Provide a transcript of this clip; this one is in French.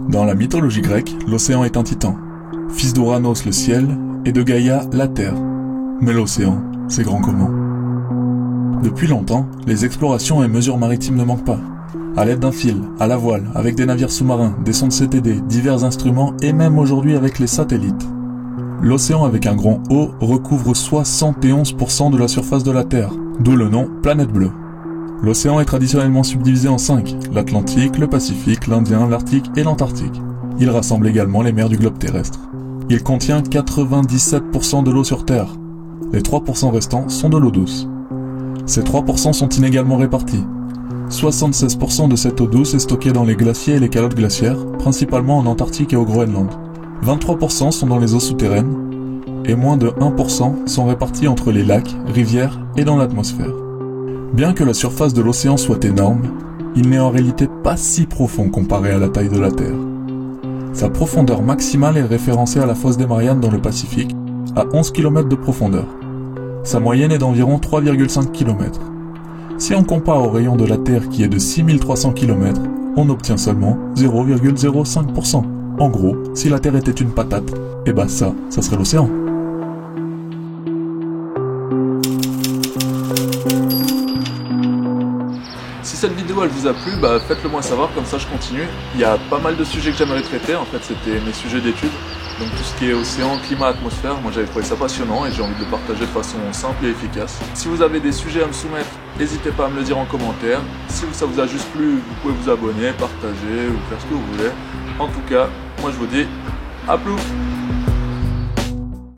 Dans la mythologie grecque, l'océan est un titan, fils d'Ouranos le ciel et de Gaïa la terre. Mais l'océan, c'est grand comment? Depuis longtemps, les explorations et mesures maritimes ne manquent pas. À l'aide d'un fil, à la voile, avec des navires sous-marins, des sondes CTD, divers instruments et même aujourd'hui avec les satellites. L'océan avec un grand O recouvre 71% de la surface de la Terre, d'où le nom Planète Bleue. L'océan est traditionnellement subdivisé en 5, l'Atlantique, le Pacifique, l'Indien, l'Arctique et l'Antarctique. Il rassemble également les mers du globe terrestre. Il contient 97% de l'eau sur Terre. Les 3% restants sont de l'eau douce. Ces 3% sont inégalement répartis. 76% de cette eau douce est stockée dans les glaciers et les calottes glaciaires, principalement en Antarctique et au Groenland. 23% sont dans les eaux souterraines, et moins de 1% sont répartis entre les lacs, rivières et dans l'atmosphère. Bien que la surface de l'océan soit énorme, il n'est en réalité pas si profond comparé à la taille de la Terre. Sa profondeur maximale est référencée à la fosse des Mariannes dans le Pacifique, à 11 km de profondeur. Sa moyenne est d'environ 3,5 km. Si on compare au rayon de la Terre qui est de 6300 km, on obtient seulement 0,05%. En gros, si la Terre était une patate, et bah ça serait l'océan. Si cette vidéo elle vous a plu, faites-le moi savoir, comme ça je continue. Il y a pas mal de sujets que j'aimerais traiter, en fait c'était mes sujets d'études. Donc tout ce qui est océan, climat, atmosphère, moi j'avais trouvé ça passionnant et j'ai envie de le partager de façon simple et efficace. Si vous avez des sujets à me soumettre, n'hésitez pas à me le dire en commentaire. Si ça vous a juste plu, vous pouvez vous abonner, partager ou faire ce que vous voulez. En tout cas, moi je vous dis à plus.